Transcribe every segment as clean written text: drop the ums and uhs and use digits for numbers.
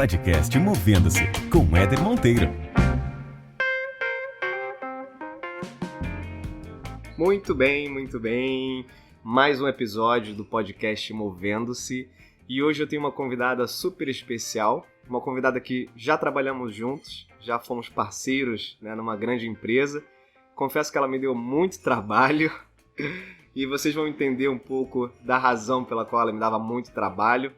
Podcast Movendo-se, com Éder Monteiro. Muito bem. Mais um episódio do podcast Movendo-se. E hoje eu tenho uma convidada super especial. Uma convidada que já trabalhamos juntos, já fomos parceiros, né, numa grande empresa. Confesso que ela me deu muito trabalho. E vocês vão entender um pouco da razão pela qual ela me dava muito trabalho.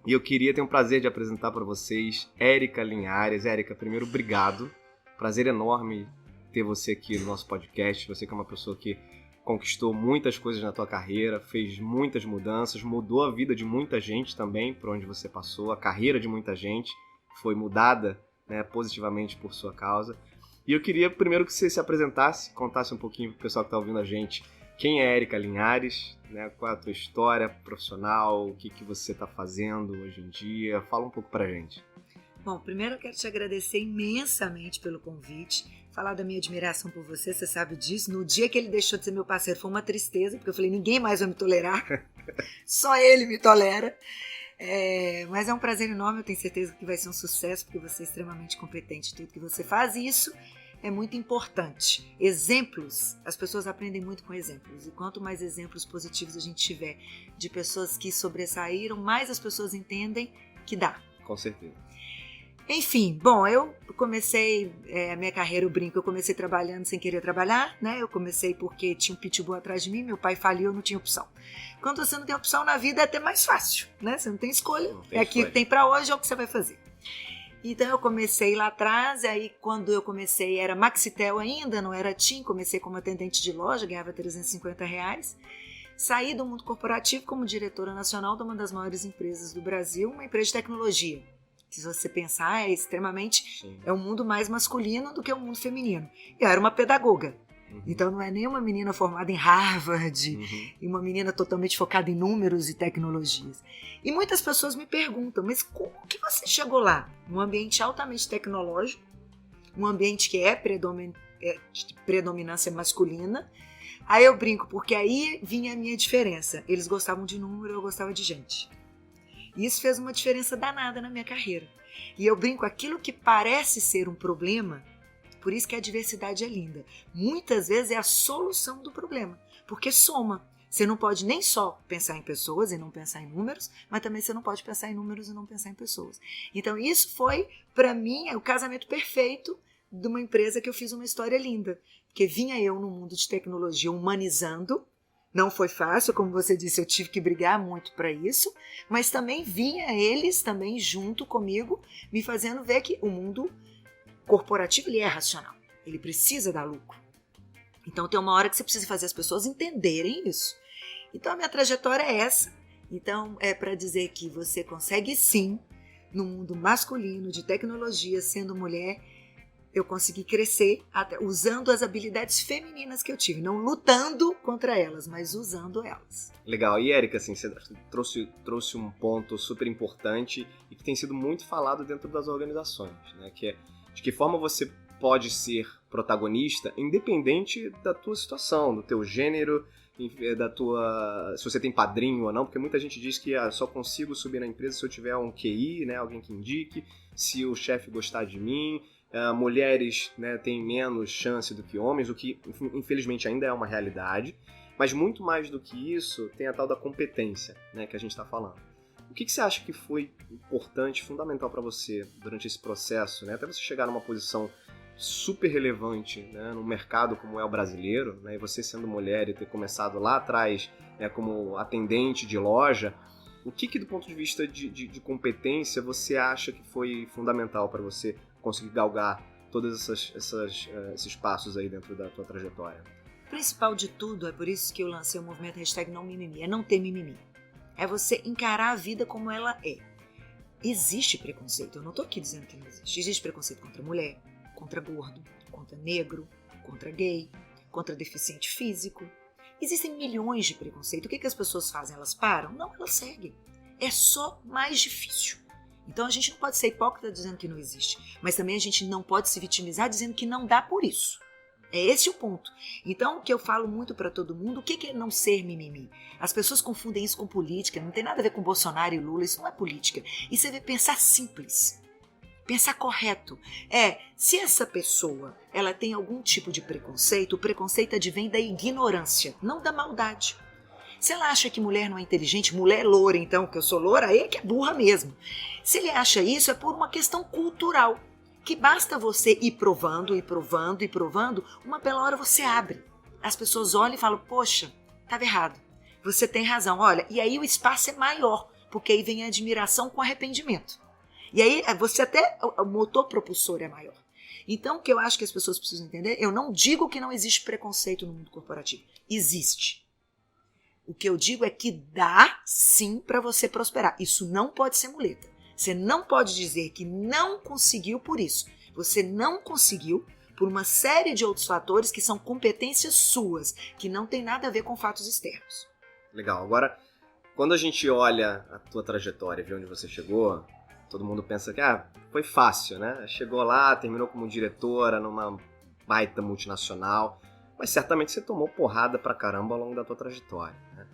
E eu queria ter o prazer de apresentar para vocês Érica Linhares. Érica, primeiro, obrigado. Prazer enorme ter você aqui no nosso podcast. Você que é uma pessoa que conquistou muitas coisas na tua carreira, fez muitas mudanças, mudou a vida de muita gente também por onde você passou. A carreira de muita gente foi mudada, né, positivamente por sua causa. E eu queria primeiro que você se apresentasse, contasse um pouquinho para o pessoal que está ouvindo a gente quem é Érica Linhares, né? Qual é a tua história profissional, o que você está fazendo hoje em dia. Fala um pouco pra gente. Bom, primeiro eu quero te agradecer imensamente pelo convite, falar da minha admiração por você, você sabe disso. No dia que ele deixou de ser meu parceiro foi uma tristeza, porque eu falei, ninguém mais vai me tolerar, só ele me tolera. Mas é um prazer enorme, eu tenho certeza que vai ser um sucesso, porque você é extremamente competente em tudo que você faz, e isso é muito importante. Exemplos, as pessoas aprendem muito com exemplos, e quanto mais exemplos positivos a gente tiver de pessoas que sobressaíram, mais as pessoas entendem que dá. Com certeza. Enfim, bom, eu comecei a minha carreira, eu brinco, eu comecei trabalhando sem querer trabalhar, né? Eu comecei porque tinha um pitbull atrás de mim, meu pai faliu, eu não tinha opção. Quando você não tem opção na vida é até mais fácil, né? Você não tem escolha, é aquilo que tem pra hoje, é o que você vai fazer. Então eu comecei lá atrás, aí quando eu comecei era Maxitel ainda, não era TIM, comecei como atendente de loja, ganhava R$350. Saí do mundo corporativo como diretora nacional de uma das maiores empresas do Brasil, uma empresa de tecnologia. Se você pensar, é um mundo mais masculino do que o mundo feminino. Eu era uma pedagoga. Então não é nem uma menina formada em Harvard e uma menina totalmente focada em números e tecnologias. E muitas pessoas me perguntam, mas como que você chegou lá? Um ambiente altamente tecnológico, um ambiente que é de predominância masculina. Aí eu brinco, porque aí vinha a minha diferença. Eles gostavam de número, eu gostava de gente. E isso fez uma diferença danada na minha carreira. E eu brinco, aquilo que parece ser um problema, por isso que a diversidade é linda. Muitas vezes é a solução do problema, porque soma. Você não pode nem só pensar em pessoas e não pensar em números, mas também você não pode pensar em números e não pensar em pessoas. Então isso foi, para mim, o casamento perfeito de uma empresa que eu fiz uma história linda. Porque vinha eu no mundo de tecnologia humanizando, não foi fácil, como você disse, eu tive que brigar muito para isso, mas também vinha eles também junto comigo, me fazendo ver que o mundo corporativo ele é racional, ele precisa dar lucro. Então tem uma hora que você precisa fazer as pessoas entenderem isso. Então a minha trajetória é essa. Então é para dizer que você consegue sim, no mundo masculino de tecnologia, sendo mulher, eu consegui crescer usando as habilidades femininas que eu tive, não lutando contra elas, mas usando elas. Legal. E Érica, assim, você trouxe um ponto super importante e que tem sido muito falado dentro das organizações, né? Que é de que forma você pode ser protagonista independente da tua situação, do teu gênero, se você tem padrinho ou não, porque muita gente diz que só consigo subir na empresa se eu tiver um QI, né, alguém que indique, se o chefe gostar de mim. Mulheres, né, têm menos chance do que homens, o que infelizmente ainda é uma realidade, mas muito mais do que isso tem a tal da competência, né, que a gente está falando. O que você acha que foi importante, fundamental para você durante esse processo, né, até você chegar numa posição super relevante, né, num mercado como é o brasileiro, né, e você sendo mulher e ter começado lá atrás, né, como atendente de loja, o que do ponto de vista de competência você acha que foi fundamental para você conseguir galgar todos esses passos aí dentro da tua trajetória? O principal de tudo, é por isso que eu lancei o movimento #NãoMimimi, é não ter mimimi. É você encarar a vida como ela é. Existe preconceito, eu não estou aqui dizendo que não existe. Existe preconceito contra mulher, contra gordo, contra negro, contra gay, contra deficiente físico. Existem milhões de preconceitos. O que as pessoas fazem? Elas param? Não, elas seguem. É só mais difícil. Então a gente não pode ser hipócrita dizendo que não existe, mas também a gente não pode se vitimizar dizendo que não dá por isso. É esse o ponto. Então, o que eu falo muito para todo mundo, o que é não ser mimimi? As pessoas confundem isso com política, não tem nada a ver com Bolsonaro e Lula, isso não é política. Isso é pensar simples, pensar correto. Se essa pessoa ela tem algum tipo de preconceito, o preconceito advém da ignorância, não da maldade. Se ela acha que mulher não é inteligente, mulher é loura, então, que eu sou loura, aí é que é burra mesmo. Se ele acha isso, é por uma questão cultural. Que basta você ir provando, uma bela hora você abre. As pessoas olham e falam, poxa, estava errado. Você tem razão, olha, e aí o espaço é maior, porque aí vem a admiração com arrependimento. E aí você até, o motor propulsor é maior. Então, o que eu acho que as pessoas precisam entender, eu não digo que não existe preconceito no mundo corporativo. Existe. O que eu digo é que dá sim para você prosperar. Isso não pode ser muleta. Você não pode dizer que não conseguiu por isso. Você não conseguiu por uma série de outros fatores que são competências suas, que não tem nada a ver com fatos externos. Legal. Agora, quando a gente olha a tua trajetória e vê onde você chegou, todo mundo pensa que foi fácil, né? Chegou lá, terminou como diretora numa baita multinacional, mas certamente você tomou porrada pra caramba ao longo da tua trajetória, né?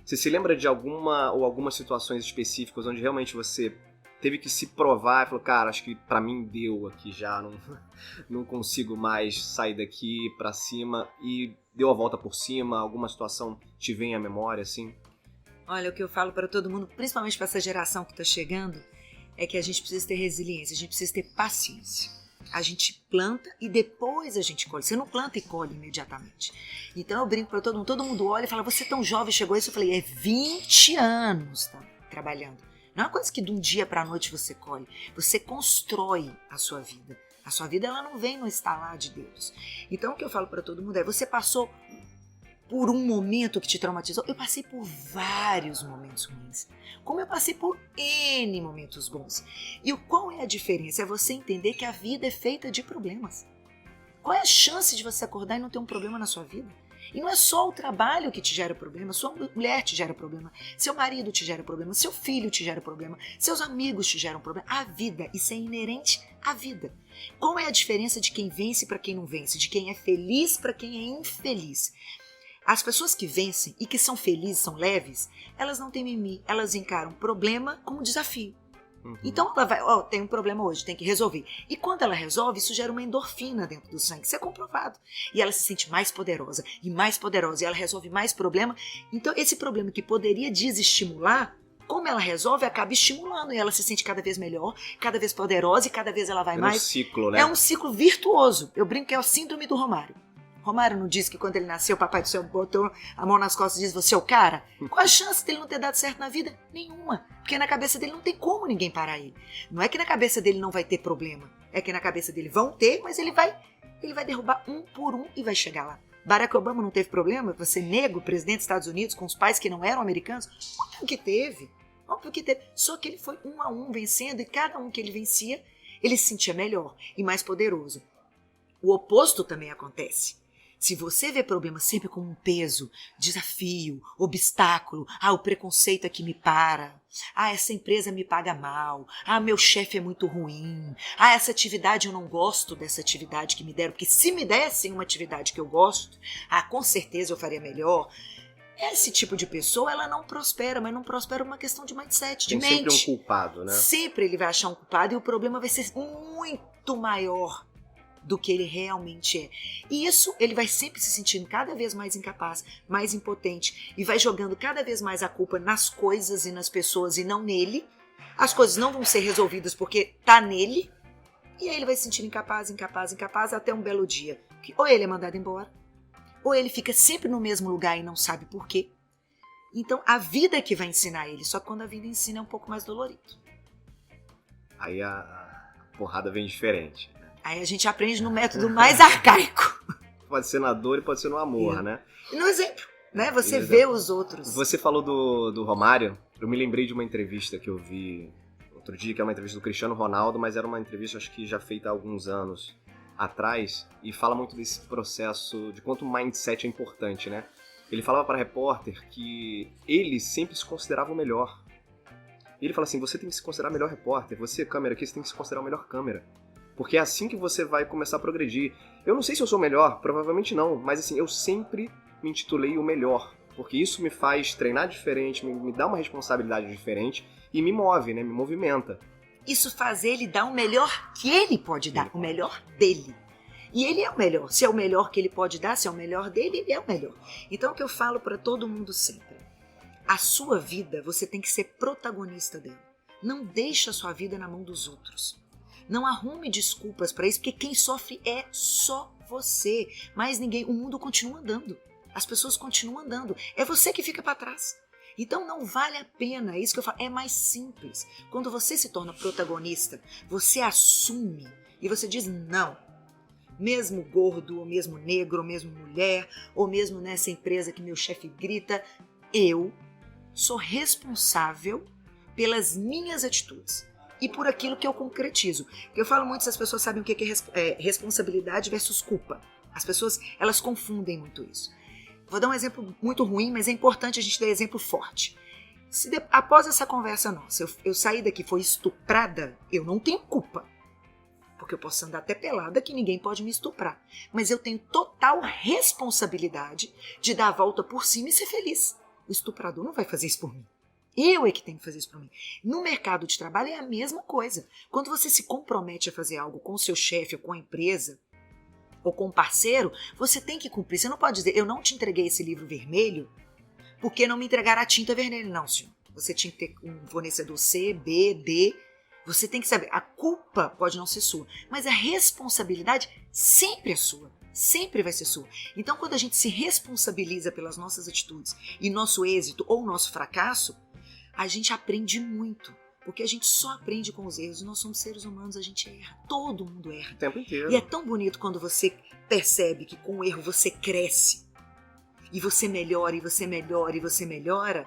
Você se lembra de algumas situações específicas onde realmente você teve que se provar e falou, cara, acho que pra mim deu aqui já, não consigo mais sair daqui pra cima, e deu a volta por cima, alguma situação te vem à memória, assim? Olha, o que eu falo para todo mundo, principalmente para essa geração que tá chegando, é que a gente precisa ter resiliência, a gente precisa ter paciência. A gente planta e depois a gente colhe. Você não planta e colhe imediatamente. Então eu brinco para todo mundo olha e fala, você é tão jovem, chegou a isso? Eu falei, 20 anos trabalhando. Não é uma coisa que de um dia para a noite você colhe. Você constrói a sua vida. A sua vida ela não vem no estalar de dedos. Então o que eu falo para todo mundo é, você passou por um momento que te traumatizou? Eu passei por vários momentos ruins. Como eu passei por N momentos bons. E qual é a diferença? É você entender que a vida é feita de problemas. Qual é a chance de você acordar e não ter um problema na sua vida? E não é só o trabalho que te gera problema, sua mulher te gera problema, seu marido te gera problema, seu filho te gera problema, seus amigos te geram problema. A vida, isso é inerente à vida. Qual é a diferença de quem vence para quem não vence, de quem é feliz para quem é infeliz? As pessoas que vencem e que são felizes, são leves, elas não têm mimimi, elas encaram problema como desafio. Então ela vai, tem um problema hoje, tem que resolver. E quando ela resolve, isso gera uma endorfina dentro do sangue, isso é comprovado. E ela se sente mais poderosa, e ela resolve mais problema. Então esse problema que poderia desestimular, como ela resolve, acaba estimulando. E ela se sente cada vez melhor, cada vez poderosa, e cada vez ela vai mais. É um ciclo, né? É um ciclo virtuoso. Eu brinco que é o síndrome do Romário. Romário não disse que quando ele nasceu, o papai do céu botou a mão nas costas e disse, você é o cara? Qual a chance dele não ter dado certo na vida? Nenhuma. Porque na cabeça dele não tem como ninguém parar ele. Não é que na cabeça dele não vai ter problema. É que na cabeça dele vão ter, mas ele vai derrubar um por um e vai chegar lá. Barack Obama não teve problema? Você negro, presidente dos Estados Unidos, com os pais que não eram americanos? Óbvio que teve. Óbvio que teve. Só que ele foi um a um vencendo, e cada um que ele vencia, ele se sentia melhor e mais poderoso. O oposto também acontece. Se você vê problema sempre como um peso, desafio, obstáculo, o preconceito é que me para, essa empresa me paga mal, meu chefe é muito ruim, essa atividade eu não gosto dessa atividade que me deram, porque se me dessem uma atividade que eu gosto, com certeza eu faria melhor. Esse tipo de pessoa, ela não prospera, mas não prospera uma questão de mindset, de mente. Tem sempre um culpado, né? Sempre ele vai achar um culpado e o problema vai ser muito maior do que ele realmente é. E isso, ele vai sempre se sentindo cada vez mais incapaz, mais impotente, e vai jogando cada vez mais a culpa nas coisas e nas pessoas e não nele. As coisas não vão ser resolvidas porque tá nele, e aí ele vai se sentindo incapaz, até um belo dia, que ou ele é mandado embora, ou ele fica sempre no mesmo lugar e não sabe por quê. Então, a vida é que vai ensinar ele, só que quando a vida ensina é um pouco mais dolorido. Aí a porrada vem diferente. Aí a gente aprende no método mais arcaico. Pode ser na dor e pode ser no amor, né? E no exemplo, né? Você vê os outros. Você falou do Romário, eu me lembrei de uma entrevista que eu vi outro dia, que é uma entrevista do Cristiano Ronaldo, mas era uma entrevista, acho que já feita há alguns anos atrás, e fala muito desse processo, de quanto o mindset é importante, né? Ele falava para a repórter que ele sempre se considerava o melhor. E ele fala assim, você tem que se considerar o melhor repórter, você, câmera aqui, você tem que se considerar o melhor câmera. Porque é assim que você vai começar a progredir. Eu não sei se eu sou o melhor, provavelmente não, mas assim, eu sempre me intitulei o melhor, porque isso me faz treinar diferente, me dá uma responsabilidade diferente e me move, né? Me movimenta. Isso faz ele dar o melhor que ele pode dar, o melhor dele. E ele é o melhor. Se é o melhor que ele pode dar, se é o melhor dele, ele é o melhor. Então, o que eu falo para todo mundo sempre: a sua vida, você tem que ser protagonista dela. Não deixe a sua vida na mão dos outros. Não arrume desculpas para isso, porque quem sofre é só você. Mais ninguém. O mundo continua andando. As pessoas continuam andando. É você que fica para trás. Então não vale a pena, é isso que eu falo, é mais simples. Quando você se torna protagonista, você assume e você diz não. Mesmo gordo, ou mesmo negro, ou mesmo mulher, ou mesmo nessa empresa que meu chefe grita, eu sou responsável pelas minhas atitudes e por aquilo que eu concretizo. Eu falo muito, se as pessoas sabem o que é responsabilidade versus culpa. As pessoas, elas confundem muito isso. Vou dar um exemplo muito ruim, mas é importante a gente dar exemplo forte. Após essa conversa nossa, eu saí daqui, foi estuprada, eu não tenho culpa. Porque eu posso andar até pelada que ninguém pode me estuprar. Mas eu tenho total responsabilidade de dar a volta por cima e ser feliz. O estuprador não vai fazer isso por mim. Eu é que tenho que fazer isso por mim. No mercado de trabalho é a mesma coisa. Quando você se compromete a fazer algo com o seu chefe ou com a empresa, ou com um parceiro, você tem que cumprir. Você não pode dizer, eu não te entreguei esse livro vermelho porque não me entregaram a tinta vermelha. Não, senhor. Você tinha que ter um fornecedor C, B, D. Você tem que saber, a culpa pode não ser sua, mas a responsabilidade sempre é sua. Sempre vai ser sua. Então, quando a gente se responsabiliza pelas nossas atitudes e nosso êxito ou nosso fracasso, a gente aprende muito. Porque a gente só aprende com os erros. Nós somos seres humanos, a gente erra. Todo mundo erra. O tempo inteiro. E é tão bonito quando você percebe que com o erro você cresce. E você melhora, e você melhora, e você melhora.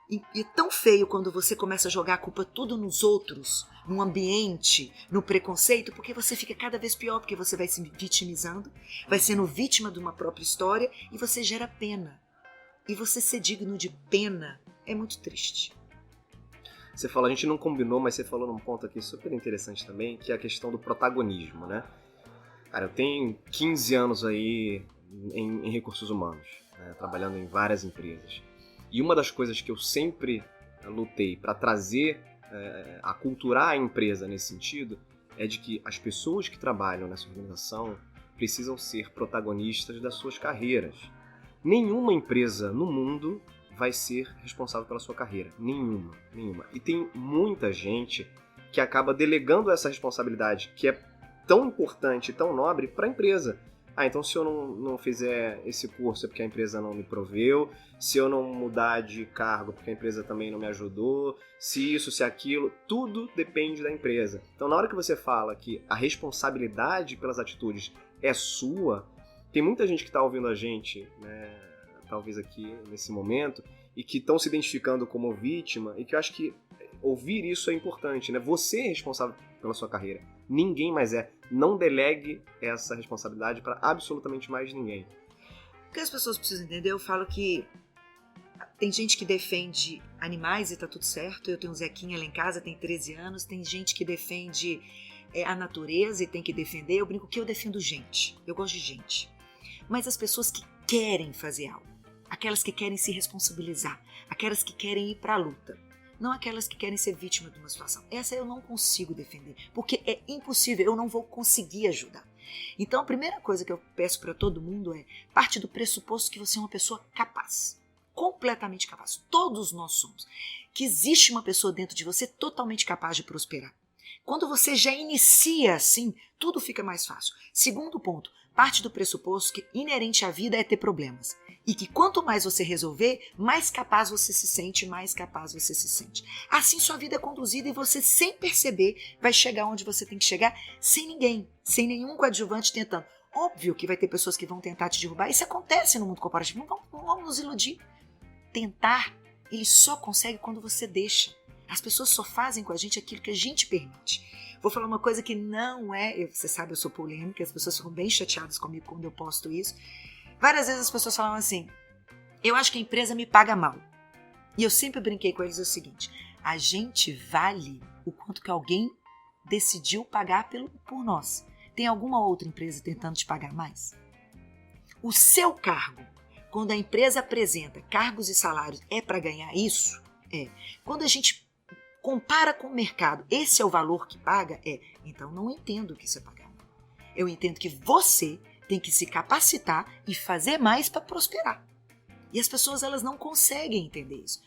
E é tão feio quando você começa a jogar a culpa tudo nos outros, no ambiente, no preconceito, porque você fica cada vez pior, porque você vai se vitimizando, vai sendo vítima de uma própria história e você gera pena. E você ser digno de pena é muito triste. Você falou, a gente não combinou, mas você falou num ponto aqui super interessante também, que é a questão do protagonismo, né? Cara, eu tenho 15 anos aí em recursos humanos, né, trabalhando em várias empresas. E uma das coisas que eu sempre lutei para trazer, aculturar a empresa nesse sentido, é de que as pessoas que trabalham nessa organização precisam ser protagonistas das suas carreiras. Nenhuma empresa no mundo vai ser responsável pela sua carreira. Nenhuma. E tem muita gente que acaba delegando essa responsabilidade, que é tão importante e tão nobre, para a empresa. Então se eu não fizer esse curso é porque a empresa não me proveu, se eu não mudar de cargo porque a empresa também não me ajudou, se isso, se aquilo, tudo depende da empresa. Então na hora que você fala que a responsabilidade pelas atitudes é sua, tem muita gente que está ouvindo a gente, né, talvez aqui nesse momento, e que estão se identificando como vítima, e que eu acho que ouvir isso é importante, né? Você é responsável pela sua carreira. Ninguém mais é. Não delegue essa responsabilidade para absolutamente mais ninguém. O que as pessoas precisam entender, eu falo que tem gente que defende animais e tá tudo certo. Eu tenho um Zequinha lá em casa, tem 13 anos. Tem gente que defende a natureza e tem que defender. Eu brinco que eu defendo gente. Eu gosto de gente. Mas as pessoas que querem fazer algo, aquelas que querem se responsabilizar, aquelas que querem ir para a luta, não aquelas que querem ser vítima de uma situação. Essa eu não consigo defender, porque é impossível, eu não vou conseguir ajudar. Então a primeira coisa que eu peço para todo mundo é, parte do pressuposto que você é uma pessoa capaz, completamente capaz, todos nós somos, que existe uma pessoa dentro de você totalmente capaz de prosperar. Quando você já inicia assim, tudo fica mais fácil. Segundo ponto, parte do pressuposto que inerente à vida é ter problemas. E que quanto mais você resolver, mais capaz você se sente, mais capaz você se sente. Assim sua vida é conduzida e você, sem perceber, vai chegar onde você tem que chegar, sem ninguém, sem nenhum coadjuvante tentando. Óbvio que vai ter pessoas que vão tentar te derrubar. Isso acontece no mundo corporativo. Não vamos nos iludir. Tentar, ele só consegue quando você deixa. As pessoas só fazem com a gente aquilo que a gente permite. Vou falar uma coisa que não é... Você sabe, eu sou polêmica, as pessoas ficam bem chateadas comigo quando eu posto isso. Várias vezes as pessoas falam assim, eu acho que a empresa me paga mal. E eu sempre brinquei com eles o seguinte, a gente vale o quanto que alguém decidiu pagar por nós. Tem alguma outra empresa tentando te pagar mais? O seu cargo, quando a empresa apresenta cargos e salários, é para ganhar isso? É. Quando a gente compara com o mercado, esse é o valor que paga? É. Então não entendo o que isso é pagar. Eu entendo que você tem que se capacitar e fazer mais para prosperar. E as pessoas, elas não conseguem entender isso.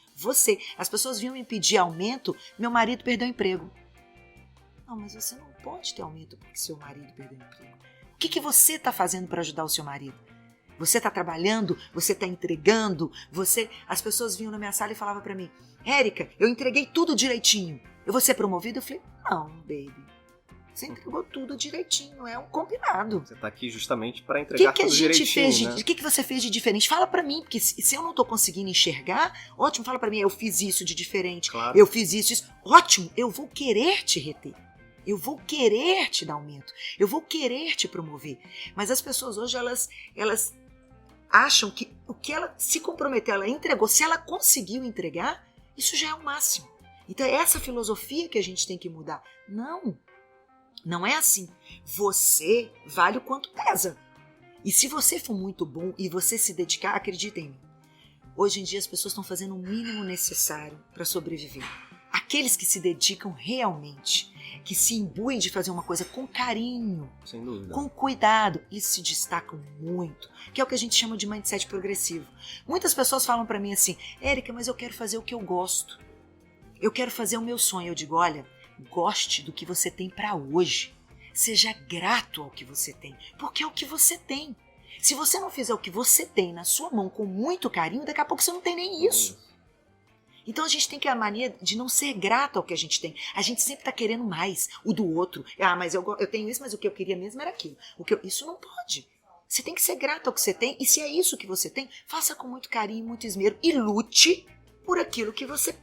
As pessoas vinham me pedir aumento, meu marido perdeu o emprego. Não, mas você não pode ter aumento porque seu marido perdeu o emprego. O que você está fazendo para ajudar o seu marido? Você está trabalhando? Você está entregando? As pessoas vinham na minha sala e falavam para mim, Érica, eu entreguei tudo direitinho. Eu vou ser promovida? Eu falei, não, baby. Você entregou tudo direitinho, é um combinado. Você está aqui justamente para entregar tudo direitinho, né? O que você fez de diferente? Fala para mim, porque se eu não estou conseguindo enxergar, ótimo, fala para mim, eu fiz isso de diferente, claro. Eu fiz isso, ótimo, eu vou querer te reter. Eu vou querer te dar aumento, eu vou querer te promover. Mas as pessoas hoje, elas acham que o que ela se comprometeu, ela entregou, se ela conseguiu entregar, isso já é o máximo. Então é essa filosofia que a gente tem que mudar. Não é assim. Você vale o quanto pesa. E se você for muito bom e você se dedicar, acredita em mim. Hoje em dia as pessoas estão fazendo o mínimo necessário para sobreviver. Aqueles que se dedicam realmente, que se imbuem de fazer uma coisa com carinho, sem dúvida, com cuidado, eles se destacam muito, que é o que a gente chama de mindset progressivo. Muitas pessoas falam para mim assim, Érica, mas eu quero fazer o que eu gosto. Eu quero fazer o meu sonho. Eu digo, olha, goste do que você tem para hoje. Seja grato ao que você tem, porque é o que você tem. Se você não fizer o que você tem na sua mão com muito carinho, daqui a pouco você não tem nem isso. Então a gente tem que ter a mania de não ser grato ao que a gente tem. A gente sempre está querendo mais, o do outro. Mas eu tenho isso, mas o que eu queria mesmo era aquilo. Isso não pode. Você tem que ser grato ao que você tem, e se é isso que você tem, faça com muito carinho, muito esmero e lute por aquilo que você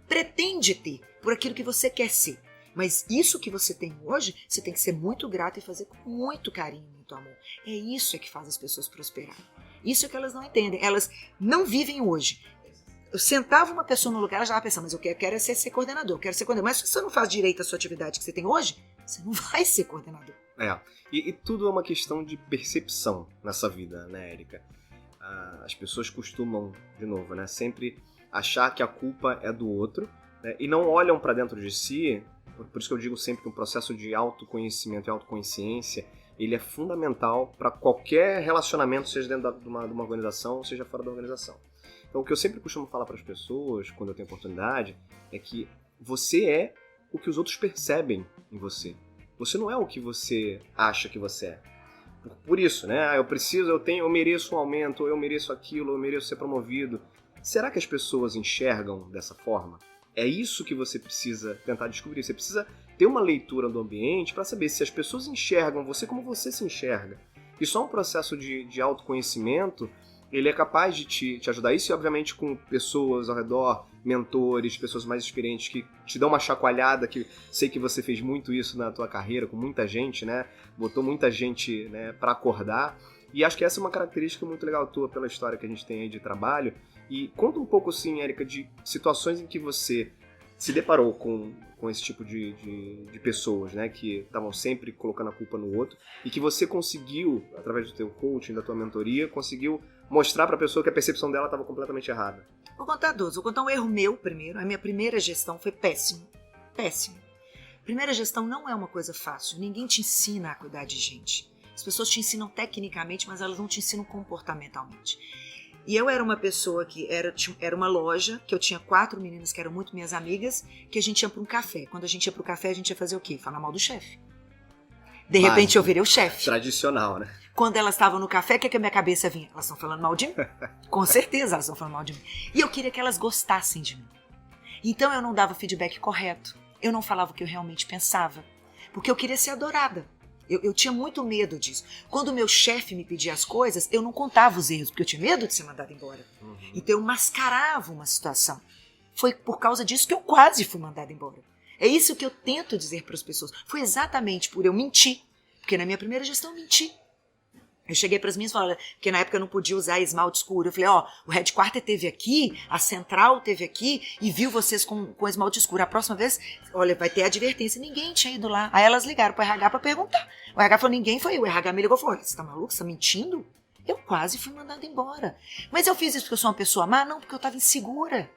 pretende ter, por aquilo que você quer ser. Mas isso que você tem hoje, você tem que ser muito grato e fazer com muito carinho, muito amor. É isso que faz as pessoas prosperarem. Isso é que elas não entendem. Elas não vivem hoje. Eu sentava uma pessoa no lugar, ela já estava pensando, mas eu quero ser coordenador, eu quero ser coordenador. Mas se você não faz direito à sua atividade que você tem hoje, você não vai ser coordenador. E tudo é uma questão de percepção nessa vida, né, Érica? As pessoas costumam, de novo, né, sempre achar que a culpa é do outro, né, e não olham para dentro de si. Por isso que eu digo sempre que o processo de autoconhecimento e autoconsciência, ele é fundamental para qualquer relacionamento, seja dentro de uma organização, seja fora da organização. Então, o que eu sempre costumo falar para as pessoas, quando eu tenho oportunidade, é que você é o que os outros percebem em você. Você não é o que você acha que você é. Por isso, né? Eu mereço um aumento, eu mereço aquilo, eu mereço ser promovido. Será que as pessoas enxergam dessa forma? É isso que você precisa tentar descobrir. Você precisa ter uma leitura do ambiente para saber se as pessoas enxergam você como você se enxerga. E só um processo de autoconhecimento, ele é capaz de te ajudar. Isso, e obviamente, com pessoas ao redor, mentores, pessoas mais experientes que te dão uma chacoalhada, que sei que você fez muito isso na tua carreira, com muita gente, né? Botou muita gente, né, para acordar. E acho que essa é uma característica muito legal tua, pela história que a gente tem aí de trabalho. E conta um pouco, assim, Érica, de situações em que você se deparou com esse tipo de pessoas, né, que estavam sempre colocando a culpa no outro, e que você conseguiu, através do teu coaching, da tua mentoria, conseguiu mostrar para a pessoa que a percepção dela estava completamente errada. Vou contar um erro meu primeiro. A minha primeira gestão foi péssima. Péssima. Primeira gestão não é uma coisa fácil. Ninguém te ensina a cuidar de gente. As pessoas te ensinam tecnicamente, mas elas não te ensinam comportamentalmente. E eu era uma pessoa que era uma loja, que eu tinha 4 meninas que eram muito minhas amigas, que a gente ia para um café. Quando a gente ia para o café, a gente ia fazer o quê? Falar mal do chefe. De repente eu virei o chefe. Tradicional, né? Quando elas estavam no café, o que a minha cabeça vinha? Elas estão falando mal de mim? Com certeza elas estão falando mal de mim. E eu queria que elas gostassem de mim. Então eu não dava o feedback correto. Eu não falava o que eu realmente pensava. Porque eu queria ser adorada. Eu tinha muito medo disso. Quando o meu chefe me pedia as coisas, eu não contava os erros, porque eu tinha medo de ser mandada embora. Então eu mascarava uma situação. Foi por causa disso que eu quase fui mandada embora. É isso que eu tento dizer para as pessoas. Foi exatamente por eu mentir. Porque na minha primeira gestão eu menti. Eu cheguei para as minhas e falei, porque na época eu não podia usar esmalte escuro. Eu falei, ó, o headquarter teve aqui, a central teve aqui e viu vocês com esmalte escuro. A próxima vez, olha, vai ter advertência. Ninguém tinha ido lá. Aí elas ligaram pro RH para perguntar. O RH falou, ninguém foi. O RH me ligou e falou, você tá maluco? Você tá mentindo? Eu quase fui mandada embora. Mas eu fiz isso porque eu sou uma pessoa má? Não, porque eu estava insegura.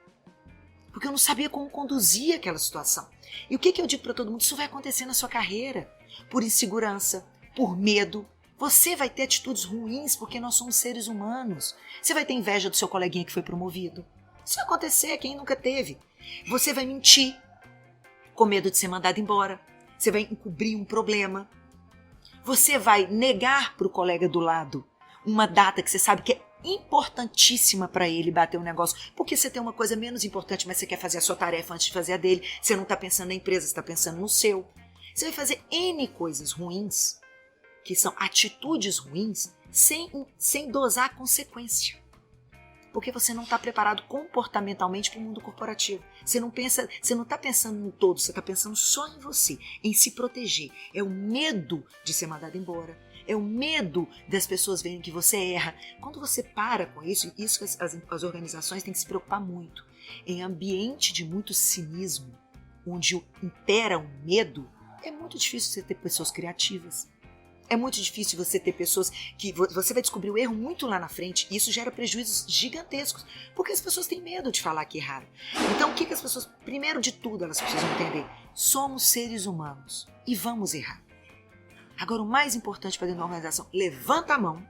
Porque eu não sabia como conduzir aquela situação. E o que eu digo para todo mundo? Isso vai acontecer na sua carreira. Por insegurança, por medo. Você vai ter atitudes ruins porque nós somos seres humanos. Você vai ter inveja do seu coleguinha que foi promovido. Isso vai acontecer, quem nunca teve. Você vai mentir com medo de ser mandado embora. Você vai encobrir um problema. Você vai negar para o colega do lado uma data que você sabe que é importantíssima para ele bater um negócio, porque você tem uma coisa menos importante, mas você quer fazer a sua tarefa antes de fazer a dele. Você não está pensando na empresa, você está pensando no seu. Você vai fazer N coisas ruins, que são atitudes ruins, sem dosar a consequência. Porque você não está preparado comportamentalmente para o mundo corporativo. Você não está pensando no todo, você está pensando só em você, em se proteger. É o medo de ser mandado embora. É o medo das pessoas verem que você erra. Quando você para com isso, isso que as organizações têm que se preocupar muito. Em ambiente de muito cinismo, onde impera o medo, é muito difícil você ter pessoas criativas. É muito difícil você ter pessoas que você vai descobrir o erro muito lá na frente e isso gera prejuízos gigantescos, porque as pessoas têm medo de falar que erraram. Então o que as pessoas, primeiro de tudo, elas precisam entender? Somos seres humanos e vamos errar. Agora o mais importante para dentro da organização, levanta a mão.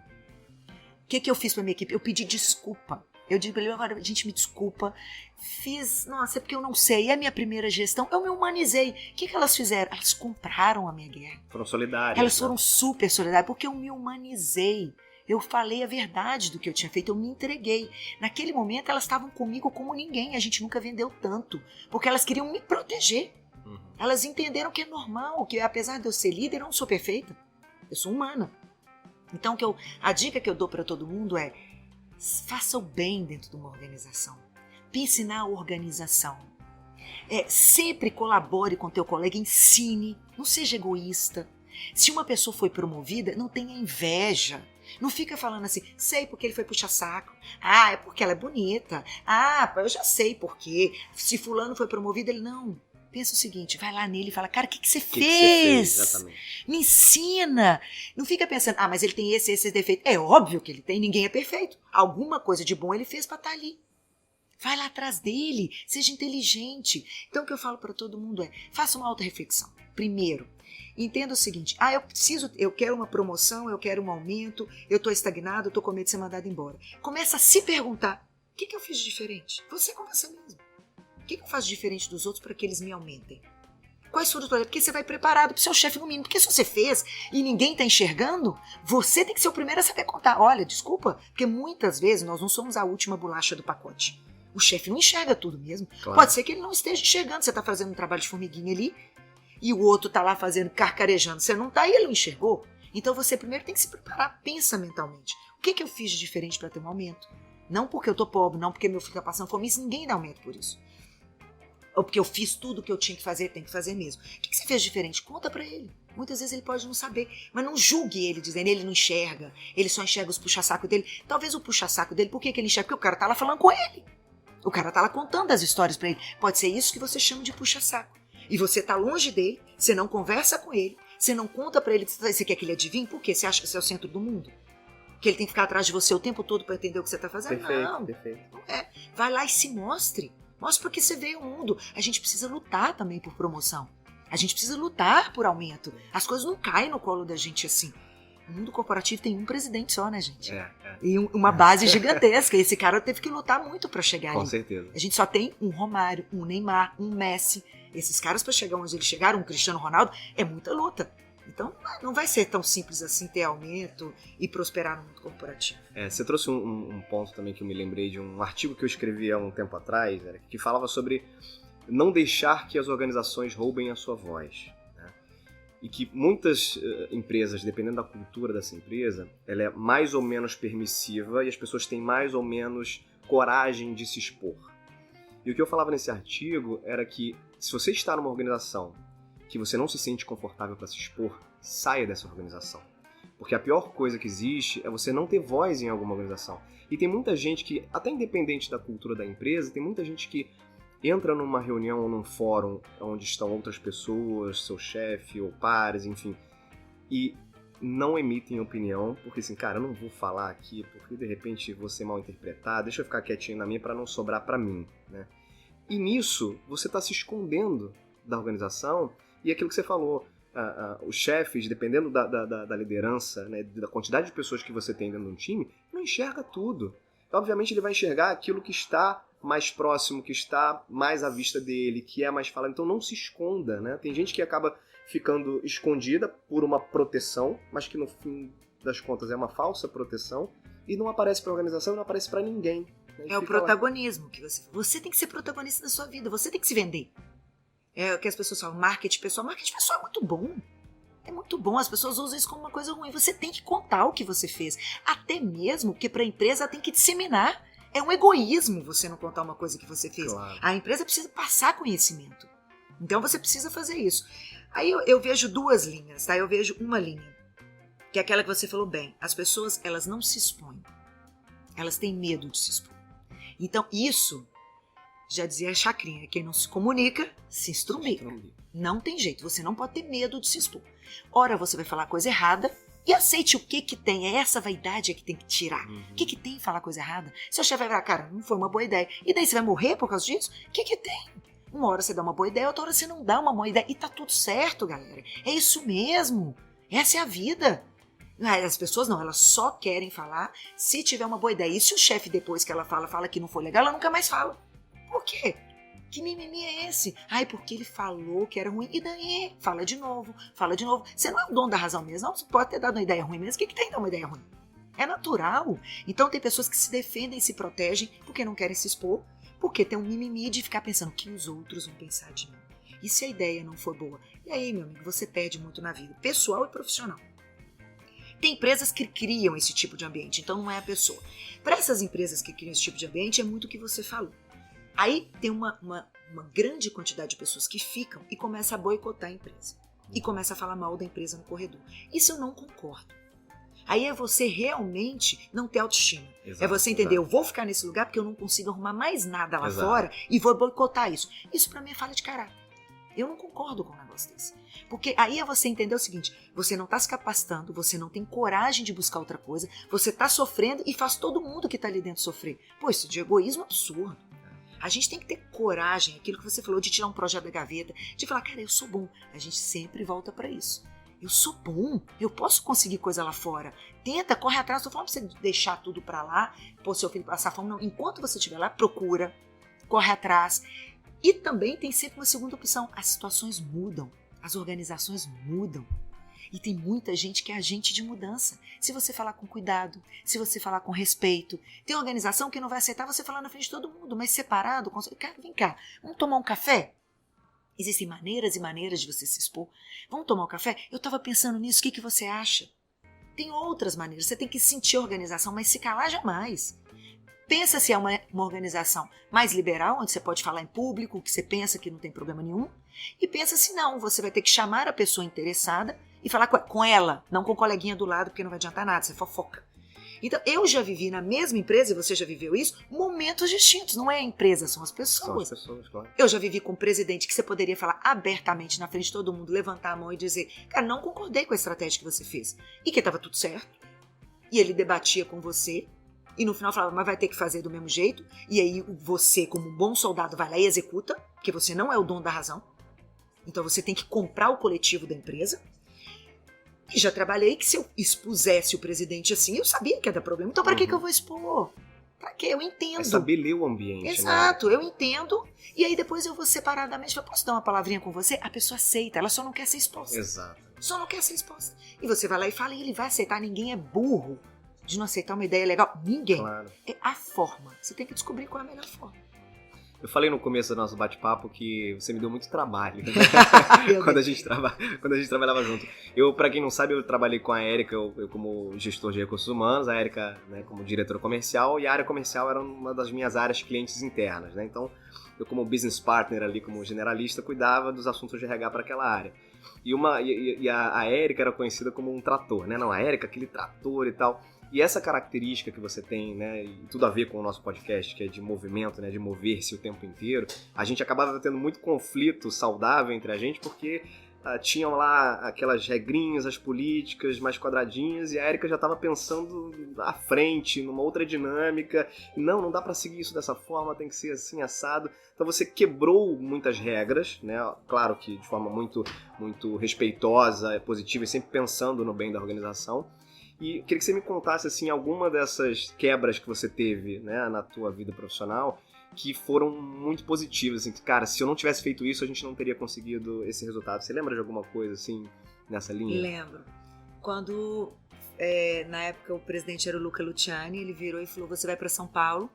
O que eu fiz para minha equipe? Eu pedi desculpa. Eu digo para ele, agora, gente, me desculpa. Nossa, é porque eu não sei. É a minha primeira gestão. Eu me humanizei. O que elas fizeram? Elas compraram a minha guerra. Foram solidárias. Elas foram super solidárias, porque eu me humanizei. Eu falei a verdade do que eu tinha feito, eu me entreguei. Naquele momento, elas estavam comigo como ninguém. A gente nunca vendeu tanto, porque elas queriam me proteger. Elas entenderam que é normal, que apesar de eu ser líder, eu não sou perfeita. Eu sou humana. Então, a dica que eu dou para todo mundo é: faça o bem dentro de uma organização. Pense na organização. Sempre colabore com teu colega, ensine, não seja egoísta. Se uma pessoa foi promovida, não tenha inveja. Não fica falando assim, sei porque ele foi puxar saco. Ah, é porque ela é bonita. Ah, eu já sei por quê. Se fulano foi promovido, ele não. Pensa o seguinte, vai lá nele e fala, cara, o que você fez? Exatamente. Me ensina. Não fica pensando, mas ele tem esse defeito. É óbvio que ele tem, ninguém é perfeito. Alguma coisa de bom ele fez para estar ali. Vai lá atrás dele, seja inteligente. Então o que eu falo para todo mundo é, faça uma autorreflexão. Primeiro, entenda o seguinte, eu quero uma promoção, eu quero um aumento, eu estou estagnado, eu estou com medo de ser mandado embora. Começa a se perguntar, o que eu fiz de diferente? Você com você mesmo. O que eu faço diferente dos outros para que eles me aumentem? Quais foram os problemas? Porque você vai preparado para o seu chefe no mínimo. Porque se você fez e ninguém está enxergando, você tem que ser o primeiro a saber contar. Olha, desculpa, porque muitas vezes nós não somos a última bolacha do pacote. O chefe não enxerga tudo mesmo. Claro. Pode ser que ele não esteja enxergando. Você está fazendo um trabalho de formiguinha ali e o outro está lá fazendo carcarejando. Você não está e ele não enxergou. Então você primeiro tem que se preparar, pensa mentalmente. O que eu fiz de diferente para ter um aumento? Não porque eu estou pobre, não porque meu filho está passando fome. Isso ninguém dá aumento por isso. Ou porque eu fiz tudo o que eu tinha que fazer, tem que fazer mesmo. O que você fez diferente? Conta pra ele. Muitas vezes ele pode não saber, mas não julgue ele, dizendo ele não enxerga, ele só enxerga os puxa-saco dele. Talvez o puxa-saco dele, por que ele enxerga? Porque o cara tá lá falando com ele. O cara tá lá contando as histórias pra ele. Pode ser isso que você chama de puxa-saco. E você tá longe dele, você não conversa com ele, você não conta pra ele, você quer que ele adivinhe? Por quê? Você acha que você é o centro do mundo? Que ele tem que ficar atrás de você o tempo todo pra entender o que você tá fazendo? Perfeito. Não é. Vai lá e se mostre. Mostra porque você veio ao mundo. A gente precisa lutar também por promoção. A gente precisa lutar por aumento. As coisas não caem no colo da gente assim. O mundo corporativo tem um presidente só, né, gente? E uma base gigantesca. Esse cara teve que lutar muito para chegar ali. Com certeza. A gente só tem um Romário, um Neymar, um Messi. Esses caras, para chegar onde eles chegaram, um Cristiano Ronaldo, é muita luta. Então, não vai ser tão simples assim ter aumento e prosperar no mundo corporativo. Você trouxe um ponto também que eu me lembrei de um artigo que eu escrevi há um tempo atrás, que falava sobre não deixar que as organizações roubem a sua voz. Né? E que muitas empresas, dependendo da cultura dessa empresa, ela é mais ou menos permissiva e as pessoas têm mais ou menos coragem de se expor. E o que eu falava nesse artigo era que se você está numa organização que você não se sente confortável para se expor, saia dessa organização. Porque a pior coisa que existe é você não ter voz em alguma organização. E tem muita gente que, até independente da cultura da empresa, tem muita gente que entra numa reunião ou num fórum onde estão outras pessoas, seu chefe ou pares, enfim, e não emitem opinião, porque assim, cara, eu não vou falar aqui, porque de repente vou ser mal interpretado, deixa eu ficar quietinho na minha para não sobrar para mim, né? E nisso, você está se escondendo da organização, e aquilo que você falou, os chefes, dependendo da liderança, né, da quantidade de pessoas que você tem dentro de um time, não enxerga tudo. Obviamente ele vai enxergar aquilo que está mais próximo, que está mais à vista dele, que é mais falado, então não se esconda, né? Tem gente que acaba ficando escondida por uma proteção, mas que no fim das contas é uma falsa proteção, e não aparece para a organização e não aparece para ninguém. É o protagonismo que você tem que ser protagonista da sua vida, você tem que se vender. É o que as pessoas falam, marketing pessoal é muito bom. É muito bom, as pessoas usam isso como uma coisa ruim. Você tem que contar o que você fez, até mesmo porque para a empresa tem que disseminar. É um egoísmo você não contar uma coisa que você fez. Claro. A empresa precisa passar conhecimento. Então você precisa fazer isso. Aí eu vejo duas linhas, tá? Eu vejo uma linha, que é aquela que você falou bem. As pessoas, elas não se expõem. Elas têm medo de se expor. Então isso, já dizia a Chacrinha, quem não se comunica, se estrumbica. Não tem jeito, você não pode ter medo de se expor. Ora você vai falar coisa errada, e aceite o que tem. É essa vaidade que tem que tirar. O que tem em falar coisa errada? Seu chefe vai falar, cara, não foi uma boa ideia. E daí você vai morrer por causa disso? O que tem? Uma hora você dá uma boa ideia, outra hora você não dá uma boa ideia. E tá tudo certo, galera. É isso mesmo. Essa é a vida. As pessoas não, elas só querem falar se tiver uma boa ideia. E se o chefe, depois que ela fala que não foi legal, ela nunca mais fala. Por quê? Que mimimi é esse? Ai, porque ele falou que era ruim. E daí? Fala de novo, fala de novo. Você não é o dono da razão mesmo. Não, você pode ter dado uma ideia ruim mesmo. O que tem de dar uma ideia ruim? É natural. Então tem pessoas que se defendem e se protegem porque não querem se expor, porque tem um mimimi de ficar pensando o que os outros vão pensar de mim. E se a ideia não for boa? E aí, meu amigo, você perde muito na vida, pessoal e profissional. Tem empresas que criam esse tipo de ambiente, então não é a pessoa. Para essas empresas que criam esse tipo de ambiente, é muito o que você falou. Aí tem uma grande quantidade de pessoas que ficam e começa a boicotar a empresa. E começa a falar mal da empresa no corredor. Isso eu não concordo. Aí é você realmente não ter autoestima. Exato, é você entender, exato. eu vou ficar nesse lugar porque eu não consigo arrumar mais nada lá Exato. fora e vou boicotar isso. Isso pra mim é falha de caráter. Eu não concordo com um negócio desse. Porque aí é você entender o seguinte, você não tá se capacitando, você não tem coragem de buscar outra coisa, você tá sofrendo e faz todo mundo que tá ali dentro sofrer. Pô, isso de egoísmo é absurdo. A gente tem que ter coragem, aquilo que você falou, de tirar um projeto da gaveta, de falar, cara, eu sou bom. A gente sempre volta pra isso. Eu sou bom, eu posso conseguir coisa lá fora. Tenta, corre atrás, tô falando pra você deixar tudo pra lá, pôr seu filho passar fome, não. Enquanto você estiver lá, procura, corre atrás. E também tem sempre uma segunda opção, as situações mudam, as organizações mudam. E tem muita gente que é agente de mudança. Se você falar com cuidado, se você falar com respeito. Tem organização que não vai aceitar você falar na frente de todo mundo, mas separado. Cara, vem cá, vamos tomar um café? Existem maneiras e maneiras de você se expor. Vamos tomar um café? Eu estava pensando nisso, o que você acha? Tem outras maneiras, você tem que sentir a organização, mas se calar jamais. Pensa se é uma organização mais liberal, onde você pode falar em público, o que você pensa que não tem problema nenhum. E pensa se não, você vai ter que chamar a pessoa interessada e falar com ela, não com o coleguinha do lado, porque não vai adiantar nada, você fofoca. Então, eu já vivi na mesma empresa, e você já viveu isso, momentos distintos. Não é a empresa, são as pessoas. São as pessoas, claro. Eu já vivi com um presidente que você poderia falar abertamente na frente de todo mundo, levantar a mão e dizer, cara, não concordei com a estratégia que você fez. E que estava tudo certo. E ele debatia com você. E no final falava, mas vai ter que fazer do mesmo jeito. E aí você, como um bom soldado, vai lá e executa, porque você não é o dono da razão. Então você tem que comprar o coletivo da empresa. E já trabalhei que se eu expusesse o presidente assim, eu sabia que ia dar problema. Então pra que eu vou expor? Pra quê? Eu entendo. É saber ler o ambiente, Exato, né? eu entendo. E aí depois eu vou separadamente, eu posso dar uma palavrinha com você? A pessoa aceita, ela só não quer ser exposta. Exato. Só não quer ser exposta. E você vai lá e fala, e ele vai aceitar. Ninguém é burro de não aceitar uma ideia legal. Ninguém. Claro. É a forma. Você tem que descobrir qual é a melhor forma. Eu falei no começo do nosso bate-papo que você me deu muito trabalho quando a gente trabalhava junto. Eu, pra quem não sabe, eu trabalhei com a Érica, eu como gestor de recursos humanos, a Érica, né, como diretora comercial, e a área comercial era uma das minhas áreas clientes internas, né? Então, eu como business partner ali, como generalista, cuidava dos assuntos de RH para aquela área. E a Érica era conhecida como um trator, né? Não, a Érica, aquele trator e tal. E essa característica que você tem, né, e tudo a ver com o nosso podcast, que é de movimento, né, de mover-se o tempo inteiro, a gente acabava tendo muito conflito saudável entre a gente, porque tinham lá aquelas regrinhas, as políticas mais quadradinhas, e a Érica já estava pensando à frente, numa outra dinâmica. Não dá para seguir isso dessa forma, tem que ser assim, assado. Então você quebrou muitas regras, né? Claro que de forma muito, muito respeitosa, positiva e sempre pensando no bem da organização. E eu queria que você me contasse, assim, alguma dessas quebras que você teve, né, na tua vida profissional, que foram muito positivas, assim, que, cara, se eu não tivesse feito isso, a gente não teria conseguido esse resultado. Você lembra de alguma coisa, assim, nessa linha? Lembro. Quando, na época, o presidente era o Luca Luciani, ele virou e falou, você vai para São Paulo,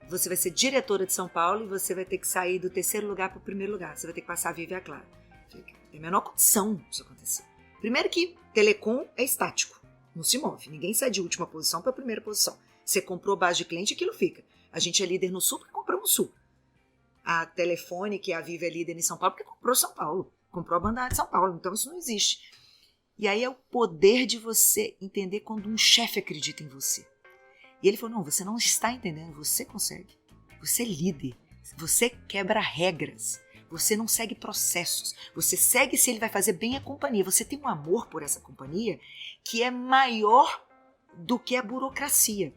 você vai ser diretora de São Paulo e você vai ter que sair do 3º lugar para o 1º lugar. Você vai ter que passar a Viva e a Clara. Tem a menor condição disso acontecer. Primeiro que telecom é estático. Não se move. Ninguém sai de última posição para a primeira posição. Você comprou base de cliente, aquilo fica. A gente é líder no Sul porque compramos o Sul. A Telefone, que é a Viva, é líder em São Paulo porque comprou São Paulo. Comprou a banda de São Paulo. Então isso não existe. E aí é o poder de você entender quando um chefe acredita em você. E ele falou, não, você não está entendendo, você consegue. Você é líder. Você quebra regras. Você não segue processos. Você segue se ele vai fazer bem a companhia. Você tem um amor por essa companhia que é maior do que a burocracia.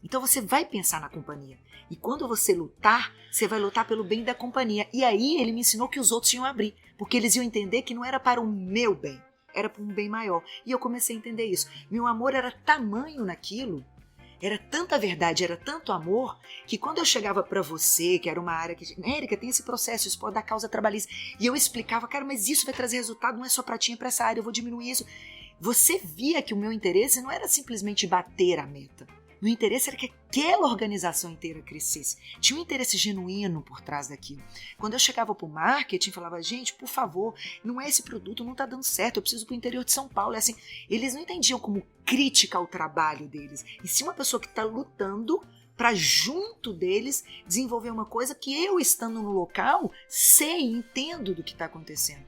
Então você vai pensar na companhia. E quando você lutar, você vai lutar pelo bem da companhia. E aí ele me ensinou que os outros iam abrir. Porque eles iam entender que não era para o meu bem. Era para um bem maior. E eu comecei a entender isso. Meu amor era tamanho naquilo. Era tanta verdade, era tanto amor, que quando eu chegava para você, que era uma área que... Érica, tem esse processo, isso pode dar causa trabalhista. E eu explicava, cara, mas isso vai trazer resultado, não é só para ti, é para essa área, eu vou diminuir isso. Você via que o meu interesse não era simplesmente bater a meta. O meu interesse era que aquela organização inteira crescesse. Tinha um interesse genuíno por trás daquilo. Quando eu chegava para o marketing, falava, gente, por favor, não é esse produto, não está dando certo, eu preciso para o interior de São Paulo. É assim, eles não entendiam como crítica ao trabalho deles. E sim uma pessoa que está lutando para junto deles desenvolver uma coisa que eu, estando no local, sei e entendo do que está acontecendo.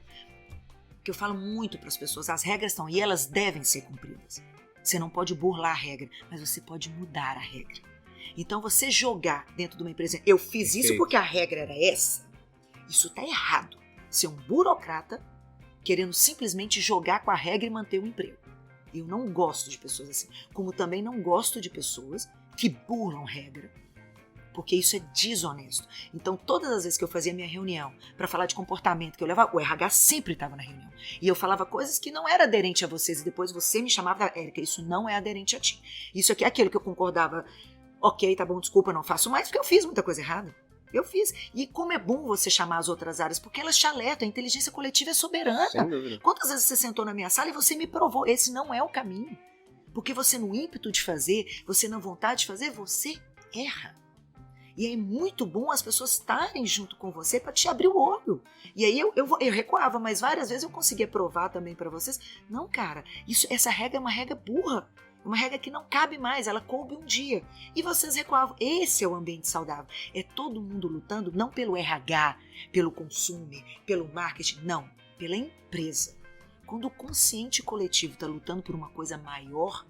Porque eu falo muito para as pessoas, as regras estão e elas devem ser cumpridas. Você não pode burlar a regra, mas você pode mudar a regra. Então você jogar dentro de uma empresa, eu fiz isso porque a regra era essa, isso está errado. Ser um burocrata querendo simplesmente jogar com a regra e manter o emprego. Eu não gosto de pessoas assim, como também não gosto de pessoas que burlam regra, porque isso é desonesto. Então, todas as vezes que eu fazia minha reunião para falar de comportamento, que eu levava, o RH sempre estava na reunião. E eu falava coisas que não eram aderentes a vocês, e depois você me chamava, Érica, isso não é aderente a ti. Isso aqui é aquilo que eu concordava, ok, tá bom, desculpa, não faço mais, porque eu fiz muita coisa errada. Eu fiz. E como é bom você chamar as outras áreas, porque elas te alertam, a inteligência coletiva é soberana. Sem dúvida. Quantas vezes você sentou na minha sala e você me provou, esse não é o caminho. Porque você no ímpeto de fazer, você na vontade de fazer, você erra. E é muito bom as pessoas estarem junto com você para te abrir o olho. E aí eu recuava, mas várias vezes eu conseguia provar também para vocês. Não, cara, essa regra é uma regra burra. Uma regra que não cabe mais, ela coube um dia. E vocês recuavam. Esse é o ambiente saudável. É todo mundo lutando não pelo RH, pelo consumo, pelo marketing, não. Pela empresa. Quando o consciente coletivo está lutando por uma coisa maior,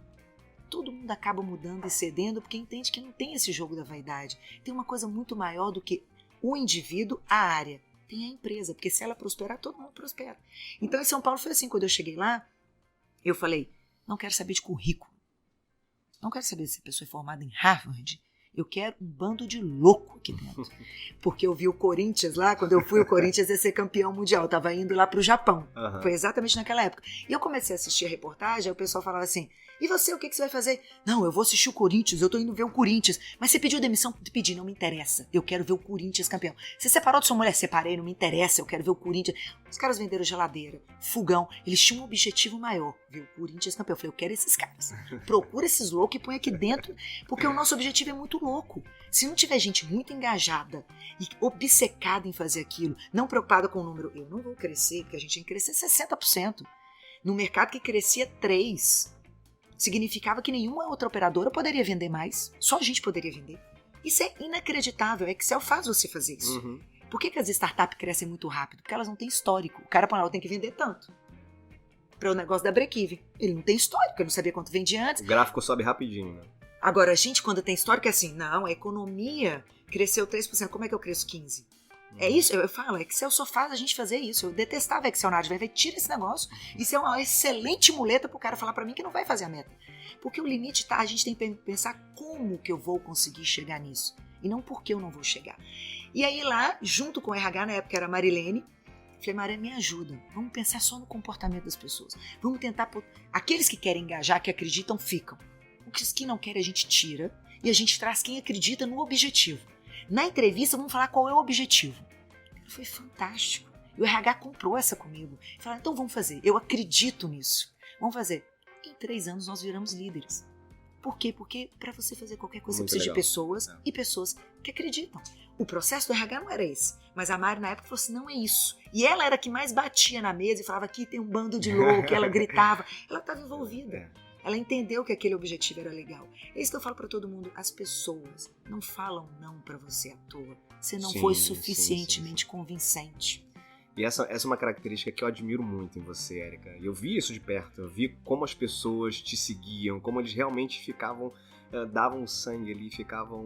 todo mundo acaba mudando e cedendo porque entende que não tem esse jogo da vaidade. Tem uma coisa muito maior do que o indivíduo, a área. Tem a empresa, porque se ela prosperar, todo mundo prospera. Então em São Paulo foi assim, quando eu cheguei lá, eu falei, não quero saber de currículo. Não quero saber se a pessoa é formada em Harvard. Eu quero um bando de louco aqui dentro. Porque eu vi o Corinthians lá, quando eu fui, o Corinthians ia ser campeão mundial. Eu tava indo lá pro Japão. Uhum. Foi exatamente naquela época. E eu comecei a assistir a reportagem, aí o pessoal falava assim, e você, o que você vai fazer? Não, eu vou assistir o Corinthians, eu tô indo ver o Corinthians. Mas você pediu demissão? Pedi, não me interessa. Eu quero ver o Corinthians campeão. Você separou de sua mulher? Separei, não me interessa, eu quero ver o Corinthians. Os caras venderam geladeira, fogão, eles tinham um objetivo maior, ver o Corinthians campeão. Eu falei, eu quero esses caras. Procura esses loucos e põe aqui dentro, porque o nosso objetivo é muito louco. Se não tiver gente muito engajada e obcecada em fazer aquilo, não preocupada com o número, eu não vou crescer, porque a gente tinha que crescer 60%. No mercado que crescia 3%. Significava que nenhuma outra operadora poderia vender mais. Só a gente poderia vender. Isso é inacreditável. Excel faz você fazer isso. Uhum. Por que as startups crescem muito rápido? Porque elas não têm histórico. O cara tem que vender tanto. Para o negócio da break-even. Ele não tem histórico, ele não sabia quanto vendia antes. O gráfico sobe rapidinho, né? Agora, a gente, quando tem histórico, é assim, não, a economia cresceu 3%, como é que eu cresço 15%? É isso, eu falo, Excel só faz a gente fazer isso. Eu detestava Excel, Nádia, vai tira esse negócio. Isso é uma excelente muleta pro cara falar para mim que não vai fazer a meta. Porque o limite tá, a gente tem que pensar como que eu vou conseguir chegar nisso. E não porque eu não vou chegar. E aí lá, junto com o RH, na época era a Marilene, falei, Marilene, me ajuda. Vamos pensar só no comportamento das pessoas. Vamos tentar... Aqueles que querem engajar, que acreditam, ficam. Os que não querem, a gente tira. E a gente traz quem acredita no objetivo. Na entrevista, vamos falar qual é o objetivo. Foi fantástico. E o RH comprou essa comigo. Falaram, então vamos fazer. Eu acredito nisso. Vamos fazer. Em 3 anos, nós viramos líderes. Por quê? Porque para você fazer qualquer coisa, Muito você precisa legal. de pessoas e pessoas que acreditam. O processo do RH não era esse. Mas a Mari, na época, falou assim, não é isso. E ela era a que mais batia na mesa e falava, aqui tem um bando de louco. Ela gritava. Ela estava envolvida. Ela entendeu que aquele objetivo era legal. É isso que eu falo para todo mundo. As pessoas não falam não para você à toa. Você não foi suficientemente convincente. E essa é uma característica que eu admiro muito em você, Érica. E eu vi isso de perto. Eu vi como as pessoas te seguiam, como eles realmente ficavam, davam sangue ali, ficavam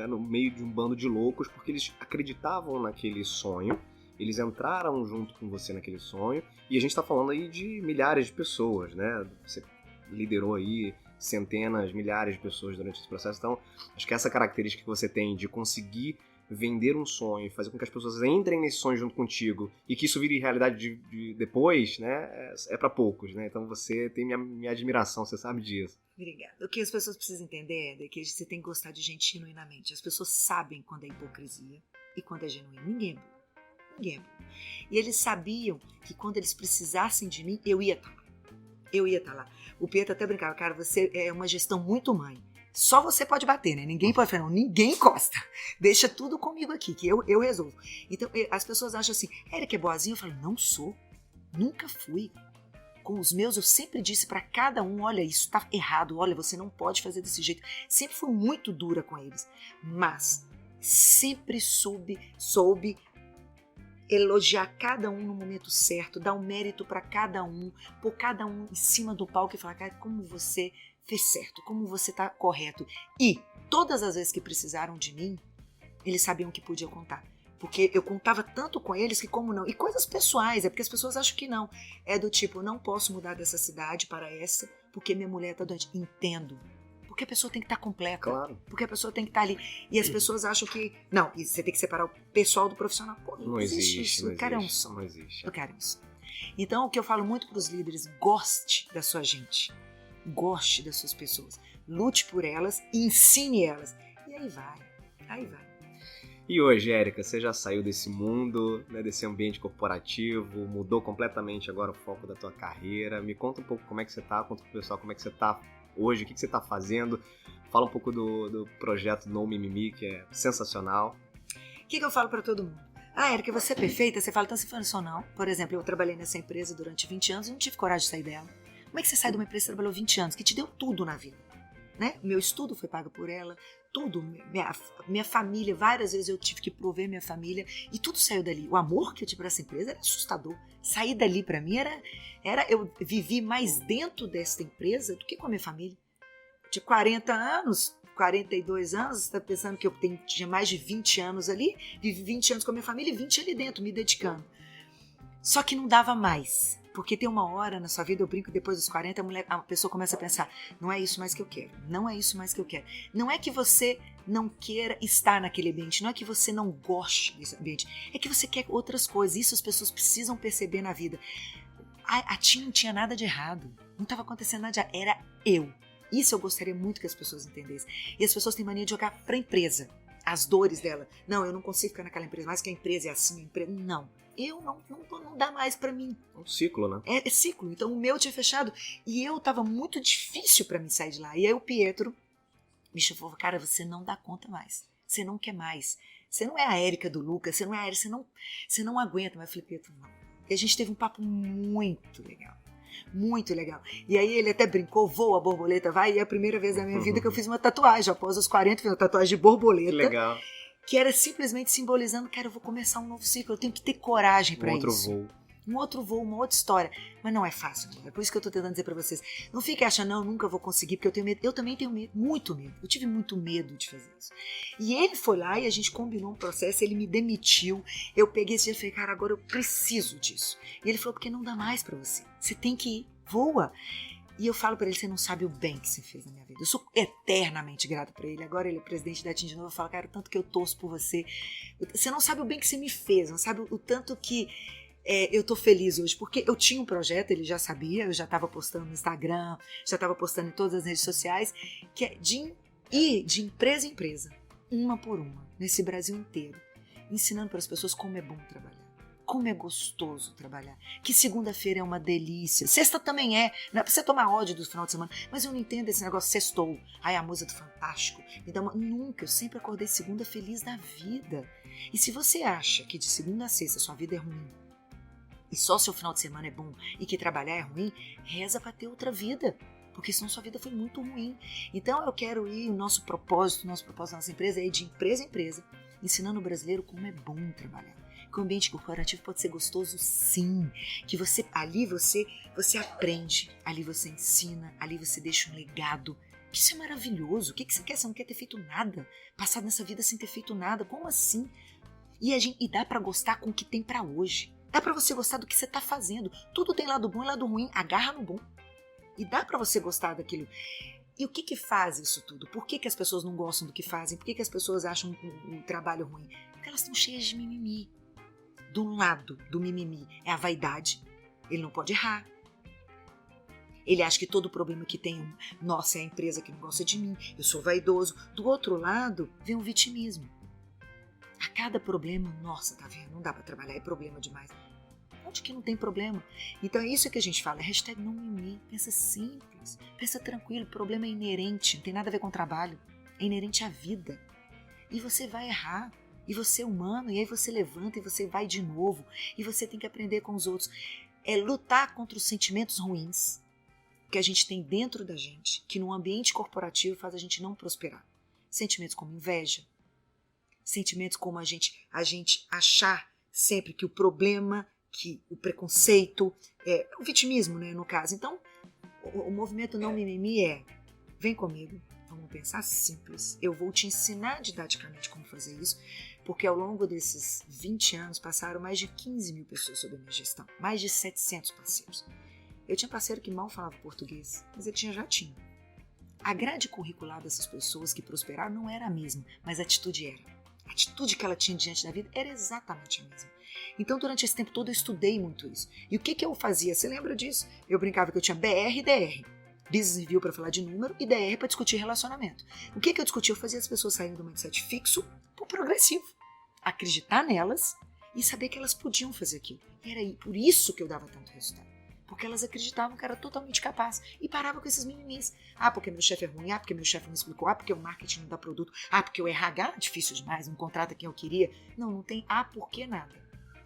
no meio de um bando de loucos, porque eles acreditavam naquele sonho. Eles entraram junto com você naquele sonho. E a gente está falando aí de milhares de pessoas, né? Você liderou aí centenas, milhares de pessoas durante esse processo. Então, acho que essa característica que você tem de conseguir vender um sonho, fazer com que as pessoas entrem nesse sonho junto contigo e que isso vire realidade de depois, né, é para poucos, né? Então você tem minha admiração, você sabe disso. Obrigada. O que as pessoas precisam entender é que você tem que gostar de gente genuinamente. As pessoas sabem quando é hipocrisia e quando é genuíno. Ninguém é burro. Ninguém é burro. E eles sabiam que quando eles precisassem de mim, eu ia estar lá. Eu ia estar lá. O Pietro até brincava, cara, você é uma gestão muito mãe. Só você pode bater, né? Ninguém pode falar, não, ninguém encosta. Deixa tudo comigo aqui, que eu resolvo. Então, as pessoas acham assim, Érica é boazinha? Eu falo, não sou. Nunca fui. Com os meus, eu sempre disse pra cada um, olha, isso tá errado, olha, você não pode fazer desse jeito. Sempre fui muito dura com eles. Mas sempre soube elogiar cada um no momento certo, dar um mérito para cada um, pôr cada um em cima do palco e falar, cara, como você fez certo, como você tá correto. E todas as vezes que precisaram de mim, eles sabiam que podia contar. Porque eu contava tanto com eles que como não. E coisas pessoais, é porque as pessoas acham que não. É do tipo, não posso mudar dessa cidade para essa, porque minha mulher tá doente. Entendo. Porque a pessoa tem que estar completa. Claro. Porque a pessoa tem que estar ali. E as pessoas acham que... Não, e você tem que separar o pessoal do profissional. Pô, não existe isso. O cara é um só. Não existe. O cara é um só. Então, o que eu falo muito para os líderes, goste da sua gente. Goste das suas pessoas. Lute por elas e ensine elas. E aí vai. Aí vai. E hoje, Érica, você já saiu desse mundo, né, desse ambiente corporativo, mudou completamente agora o foco da tua carreira. Me conta um pouco como é que você tá, conta pro pessoal como é que você tá hoje, o que você tá fazendo. Fala um pouco do projeto No Mimimi, que é sensacional. O que eu falo para todo mundo? Ah, Érica, você é perfeita? Você fala, então você fala isso não. Por exemplo, eu trabalhei nessa empresa durante 20 anos e não tive coragem de sair dela. Como é que você sai de uma empresa que trabalhou 20 anos, que te deu tudo na vida? Né? Meu estudo foi pago por ela, tudo, minha família, várias vezes eu tive que prover minha família e tudo saiu dali. O amor que eu tive por essa empresa era assustador. Sair dali para mim era eu vivi mais dentro desta empresa do que com a minha família. De 40 anos, 42 anos, você está pensando que eu tinha mais de 20 anos ali, vivi 20 anos com a minha família e 20 ali dentro, me dedicando. Só que não dava mais. Porque tem uma hora na sua vida, eu brinco, depois dos 40, a pessoa começa a pensar, não é isso mais que eu quero, não é isso mais que eu quero. Não é que você não queira estar naquele ambiente, não é que você não goste desse ambiente, é que você quer outras coisas. Isso as pessoas precisam perceber na vida. A Tim não tinha nada de errado, não estava acontecendo nada de errado, era eu. Isso eu gostaria muito que as pessoas entendessem. E as pessoas têm mania de jogar para a empresa as dores dela. Não, eu não consigo ficar naquela empresa, mais que a empresa é assim, a empresa... Não. Eu não dá mais pra mim. É um ciclo, né? É ciclo. Então o meu tinha fechado e eu tava muito difícil pra mim sair de lá. E aí o Pietro me chamou, cara, você não dá conta mais. Você não quer mais. Você não é a Érica do Lucas, você não é a Érica, você não aguenta. Mas eu falei, Pietro, não. E a gente teve um papo muito legal. Muito legal. E aí ele até brincou, voa a borboleta, vai. E é a primeira vez na minha vida que eu fiz uma tatuagem. Após os 40, fiz uma tatuagem de borboleta. Que legal. que era simplesmente simbolizando, cara, eu vou começar um novo ciclo, eu tenho que ter coragem para isso. Outro voo. Um outro voo, uma outra história. Mas não é fácil, é por isso que eu tô tentando dizer pra vocês. Não fique achando, não, nunca vou conseguir, porque eu tenho medo. Eu também tenho medo, muito medo. Eu tive muito medo de fazer isso. E ele foi lá e a gente combinou um processo, ele me demitiu. Eu peguei esse dia e falei, cara, agora eu preciso disso. E ele falou, porque não dá mais pra você. Você tem que ir, voa. E eu falo pra ele, você não sabe o bem que você fez na minha vida. Eu sou eternamente grata pra ele. Agora ele é presidente da TIM de novo. Eu falo, cara, o tanto que eu torço por você. Você não sabe o bem que você me fez, não sabe o tanto que eu tô feliz hoje. Porque eu tinha um projeto, ele já sabia, eu já estava postando no Instagram, já estava postando em todas as redes sociais, que é de ir de empresa em empresa, uma por uma, nesse Brasil inteiro, ensinando para as pessoas como é bom trabalhar. Como é gostoso trabalhar. Que segunda-feira é uma delícia. Sexta também é. Não é pra você tomar ódio do final de semana. Mas eu não entendo esse negócio sextou. Ai, a música do Fantástico. Nunca. Eu sempre acordei segunda feliz da vida. E se você acha que de segunda a sexta sua vida é ruim e só seu final de semana é bom e que trabalhar é ruim, reza pra ter outra vida. Porque senão sua vida foi muito ruim. Então eu quero ir, o nosso propósito da nossa empresa é ir de empresa em empresa, ensinando o brasileiro como é bom trabalhar. Que o ambiente corporativo pode ser gostoso, sim. Que ali você aprende, ali você ensina, ali você deixa um legado. Que isso é maravilhoso. O que você quer? Você não quer ter feito nada? Passar nessa vida sem ter feito nada? Como assim? E dá pra gostar com o que tem pra hoje. Dá pra você gostar do que você tá fazendo. Tudo tem lado bom e lado ruim. Agarra no bom. E dá pra você gostar daquilo. E o que faz isso tudo? Por que as pessoas não gostam do que fazem? Por que as pessoas acham um trabalho ruim? Porque elas estão cheias de mimimi. Do lado do mimimi é a vaidade. Ele não pode errar. Ele acha que todo problema que tem, nossa, é a empresa que não gosta de mim, eu sou vaidoso. Do outro lado, vem o vitimismo. A cada problema, nossa, tá vendo? Não dá pra trabalhar, é problema demais. Onde que não tem problema? Então é isso que a gente fala, é hashtag não mimimi. Pensa simples, pensa tranquilo, o problema é inerente, não tem nada a ver com o trabalho. É inerente à vida. E você vai errar. E você é humano, e aí você levanta e você vai de novo. E você tem que aprender com os outros. É lutar contra os sentimentos ruins que a gente tem dentro da gente, que no ambiente corporativo faz a gente não prosperar. Sentimentos como inveja, sentimentos como a gente achar sempre que o problema, que o preconceito, o vitimismo, né, no caso. Então, o movimento não mimimi vem comigo, vamos pensar simples. Eu vou te ensinar didaticamente como fazer isso, porque ao longo desses 20 anos passaram mais de 15 mil pessoas sob a minha gestão, mais de 700 parceiros. Eu tinha parceiro que mal falava português, mas ele já tinha. A grade curricular dessas pessoas que prosperaram não era a mesma, mas a atitude era. A atitude que ela tinha diante da vida era exatamente a mesma. Então, durante esse tempo todo, eu estudei muito isso. E o que eu fazia? Você lembra disso? Eu brincava que eu tinha BR e DR. Business Review para falar de número e DR para discutir relacionamento. O que eu discutia? Eu fazia as pessoas saírem do mindset fixo para o progressivo. Acreditar nelas e saber que elas podiam fazer aquilo. E era por isso que eu dava tanto resultado. Porque elas acreditavam que era totalmente capaz. E parava com esses mimimis. Ah, porque meu chefe é ruim. Ah, porque meu chefe não explicou. Ah, porque o marketing não dá produto. Ah, porque o RH é difícil demais. Não contrata quem eu queria. Não tem porque nada.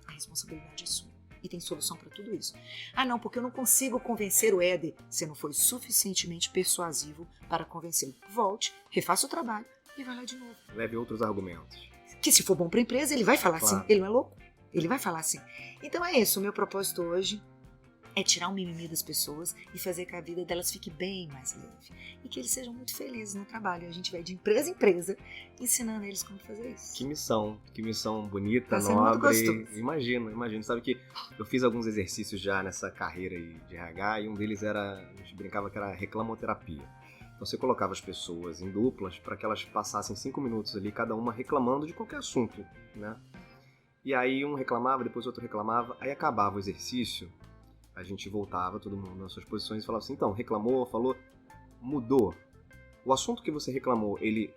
A responsabilidade é sua. E tem solução para tudo isso. Ah, não, porque eu não consigo convencer o Éder. Você não foi suficientemente persuasivo para convencê-lo. Volte, refaça o trabalho e vai lá de novo. Leve outros argumentos. Que se for bom para a empresa, ele vai falar Claro. assim. Ele não é louco? Ele vai falar assim. Então é isso. O meu propósito hoje é tirar o mimimi das pessoas e fazer que a vida delas fique bem mais leve. E que eles sejam muito felizes no trabalho. A gente vai de empresa em empresa ensinando eles como fazer isso. Que missão bonita, Tá sendo muito nobre. gostoso. Imagino. Sabe que eu fiz alguns exercícios já nessa carreira aí de RH e um deles era, a gente brincava que era reclamoterapia. Então você colocava as pessoas em duplas para que elas passassem 5 minutos ali, cada uma reclamando de qualquer assunto, né? E aí um reclamava, depois outro reclamava, aí acabava o exercício, a gente voltava, todo mundo nas suas posições e falava assim, então, reclamou, falou, mudou. O assunto que você reclamou, ele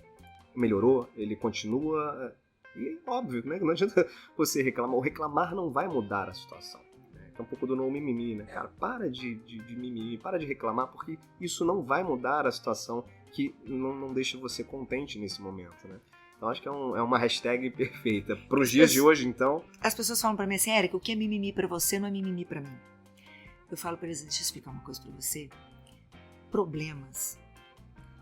melhorou, ele continua, e é óbvio, né? Não adianta você reclamar, o reclamar não vai mudar a situação. Né? É um pouco do não mimimi, né, cara? Para de mimimi, para de reclamar, porque isso não vai mudar a situação que não deixa você contente nesse momento, né? Então acho que é uma hashtag perfeita. Para os dias de hoje, então... As pessoas falam pra mim assim, Érica, o que é mimimi pra você não é mimimi pra mim. Eu falo pra eles, deixa eu explicar uma coisa pra você. Problemas,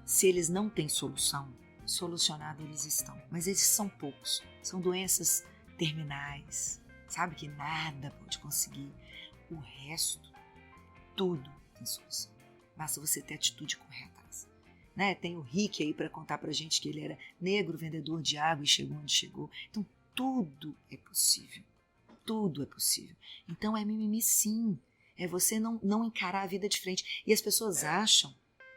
se eles não têm solução, solucionados eles estão, mas eles são poucos. São doenças terminais, sabe, que nada pode conseguir. O resto, tudo tem solução. Basta você ter a atitude correta. Né? Tem o Rick aí para contar pra gente que ele era negro, vendedor de água e chegou onde chegou. Então tudo é possível. Tudo é possível. Então é mimimi sim. É você não encarar a vida de frente. E as pessoas acham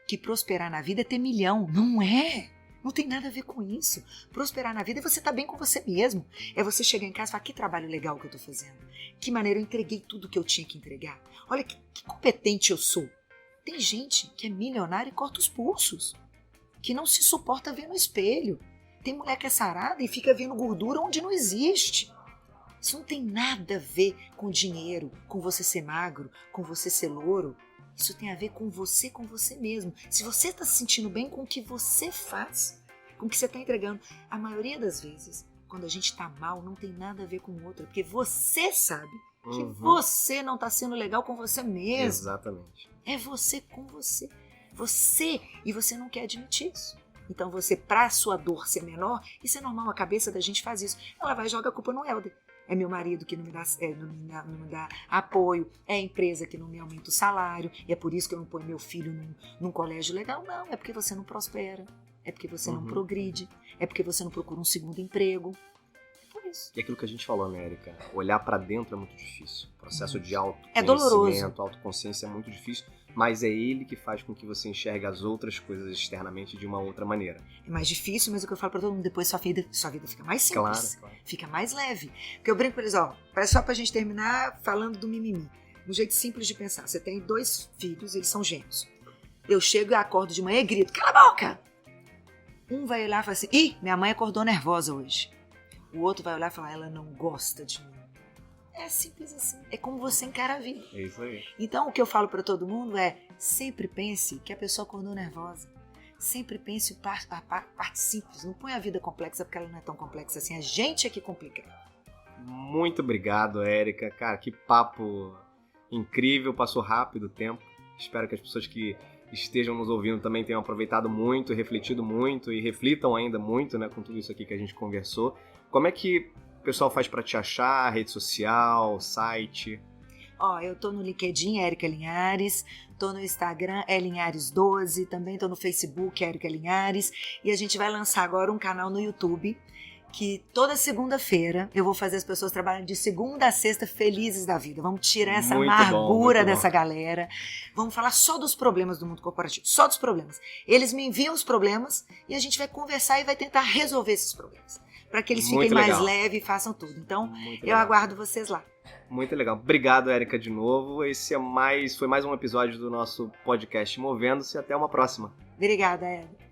que prosperar na vida é ter milhão. Não é. Não tem nada a ver com isso. Prosperar na vida é você estar bem com você mesmo. É você chegar em casa e falar, que trabalho legal que eu tô fazendo. Que maneira eu entreguei tudo que eu tinha que entregar. Olha que competente eu sou. Tem gente que é milionária e corta os pulsos, que não se suporta ver no espelho. Tem mulher que é sarada e fica vendo gordura onde não existe. Isso não tem nada a ver com dinheiro, com você ser magro, com você ser louro. Isso tem a ver com você mesmo. Se você está se sentindo bem com o que você faz, com o que você está entregando. A maioria das vezes, quando a gente está mal, não tem nada a ver com o outro. Porque você sabe que você não está sendo legal com você mesmo. Exatamente. É você com você. E você não quer admitir isso. Então você, para a sua dor ser menor, isso é normal, a cabeça da gente faz isso. Ela vai jogar a culpa no Helder. É meu marido que não me dá apoio, é a empresa que não me aumenta o salário, e é por isso que eu não ponho meu filho num colégio legal. Não, é porque você não prospera, é porque você não progride, é porque você não procura um segundo emprego. Isso. E aquilo que a gente falou, América, olhar pra dentro é muito difícil. O processo de é doloroso. autoconsciência é muito difícil, mas é ele que faz com que você enxergue as outras coisas externamente de uma outra maneira. É mais difícil, mas o que eu falo pra todo mundo, depois sua vida fica mais simples, claro. Fica mais leve. Porque eu brinco com eles, só pra gente terminar falando do mimimi. Um jeito simples de pensar, você tem 2 filhos, eles são gêmeos. Eu chego e acordo de manhã e grito, cala a boca! Um vai olhar e fala assim, minha mãe acordou nervosa hoje. O outro vai olhar e falar, ela não gosta de mim. É simples assim. É como você encara a vida. É isso aí. Então, o que eu falo para todo mundo é, sempre pense que a pessoa acordou nervosa. Sempre pense a parte simples. Não põe a vida complexa porque ela não é tão complexa assim. A gente é que complica. Muito obrigado, Érica. Cara, que papo incrível. Passou rápido o tempo. Espero que as pessoas que estejam nos ouvindo também tenham aproveitado muito, refletido muito e reflitam ainda muito, né, com tudo isso aqui que a gente conversou. Como é que o pessoal faz para te achar? Rede social, site? Eu tô no LinkedIn, Érica Linhares, tô no Instagram, Linhares12, também tô no Facebook, Érica Linhares, e a gente vai lançar agora um canal no YouTube, que toda segunda-feira eu vou fazer as pessoas trabalhando de segunda a sexta felizes da vida. Vamos tirar essa amargura dessa galera. Vamos falar só dos problemas do mundo corporativo, só dos problemas. Eles me enviam os problemas e a gente vai conversar e vai tentar resolver esses problemas, para que eles fiquem mais leves e façam tudo. Então, eu aguardo vocês lá. Muito legal. Obrigado, Érica, de novo. Esse foi mais um episódio do nosso podcast Movendo-se. Até uma próxima. Obrigada, Érica.